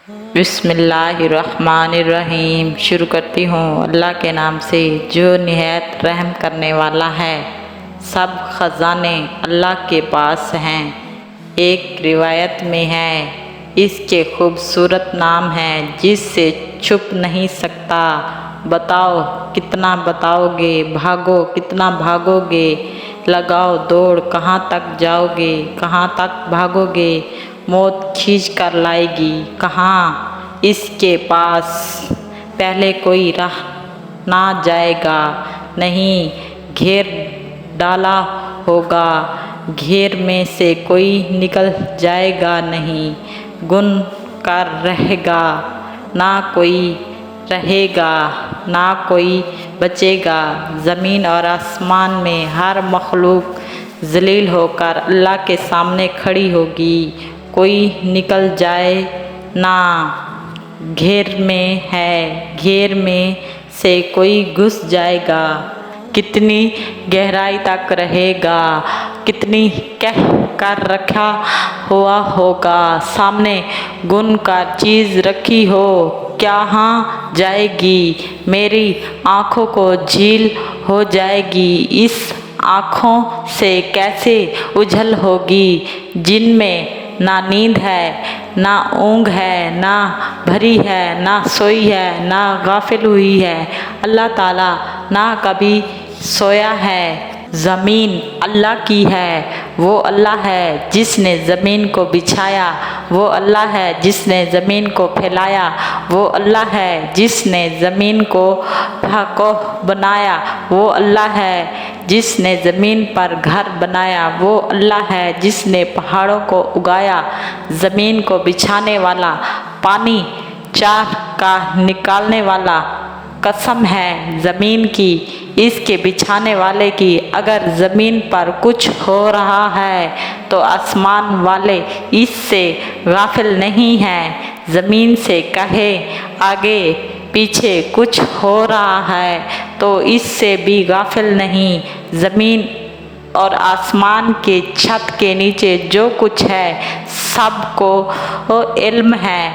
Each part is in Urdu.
بسم اللہ الرحمن الرحیم۔ شروع کرتی ہوں اللہ کے نام سے جو نہایت رحم کرنے والا ہے۔ سب خزانے اللہ کے پاس ہیں۔ ایک روایت میں ہے اس کے خوبصورت نام ہے جس سے چھپ نہیں سکتا۔ بتاؤ کتنا بتاؤ گے، بھاگو کتنا بھاگو گے، لگاؤ دوڑ کہاں تک جاؤ گے، کہاں تک بھاگو گے، موت کھینچ کر لائے گی کہاں اس کے پاس، پہلے کوئی رہ نہ جائے گا نہیں، گھیر ڈالا ہوگا گھیر میں سے کوئی نکل جائے گا نہیں، گن کر رہے گا نہ کوئی رہے گا نہ کوئی بچے گا، زمین اور آسمان میں ہر مخلوق ذلیل ہو کر اللہ کے سامنے کھڑی ہوگی، کوئی نکل جائے نہ گھیر میں ہے، گھیر میں سے کوئی گھس جائے گا، کتنی گہرائی تک رہے گا، کتنی کہہ کر رکھا ہوا ہوگا، سامنے گن کر چیز رکھی ہو کہاں جائے گی، میری آنکھوں کو جھیل ہو جائے گی، اس آنکھوں سے کیسے اوجھل ہوگی جن میں نہ نیند ہے نہ اونگ ہے، نہ بھری ہے نہ سوئی ہے، نہ غافل ہوئی ہے، اللہ تعالیٰ نہ کبھی سویا ہے۔ زمین اللہ کی ہے، وہ اللہ ہے جس نے زمین کو بچھایا، وہ اللہ ہے جس نے زمین کو پھیلایا، وہ اللہ ہے جس نے زمین کو بنایا، وہ اللہ ہے جس نے زمین پر گھر بنایا، وہ اللہ ہے جس نے پہاڑوں کو اگایا، زمین کو بچھانے والا، پانی چار کا نکالنے والا، قسم ہے زمین کی، اس کے بچھانے والے کی، اگر زمین پر کچھ ہو رہا ہے تو آسمان والے اس سے غافل نہیں ہیں، زمین سے کہے آگے پیچھے کچھ ہو رہا ہے تو اس سے بھی غافل نہیں، زمین اور آسمان کے چھت کے نیچے جو کچھ ہے سب کو علم ہے،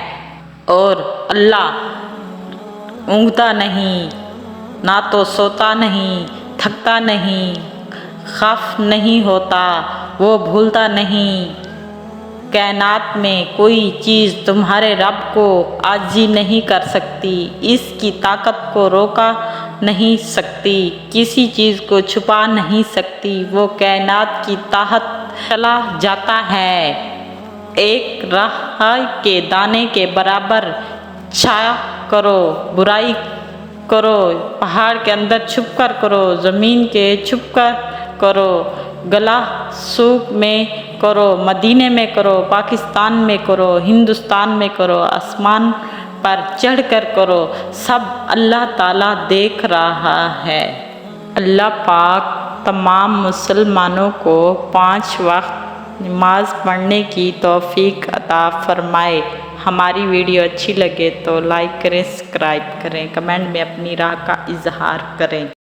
اور اللہ اونگتا نہیں، نہ تو سوتا نہیں، تھکتا نہیں، خفا نہیں ہوتا، وہ بھولتا نہیں، کائنات میں کوئی چیز تمہارے رب کو عاجزی نہیں کر سکتی، اس کی طاقت کو روکا نہیں سکتی، کسی چیز کو چھپا نہیں سکتی، وہ کائنات کی تحت چلا جاتا ہے، ایک رائی کے دانے کے برابر چھایا کرو، برائی کرو، پہاڑ کے اندر چھپ کر کرو، زمین کے چھپ کر کرو، گلا سوک میں کرو، مدینے میں کرو، پاکستان میں کرو، ہندوستان میں کرو، آسمان پر چڑھ کر کرو، سب اللہ تعالیٰ دیکھ رہا ہے۔ اللہ پاک تمام مسلمانوں کو 5 وقت نماز پڑھنے کی توفیق عطا فرمائے۔ ہماری ویڈیو اچھی لگے تو لائک کریں، سبسکرائب کریں، کمنٹ میں اپنی رائے کا اظہار کریں۔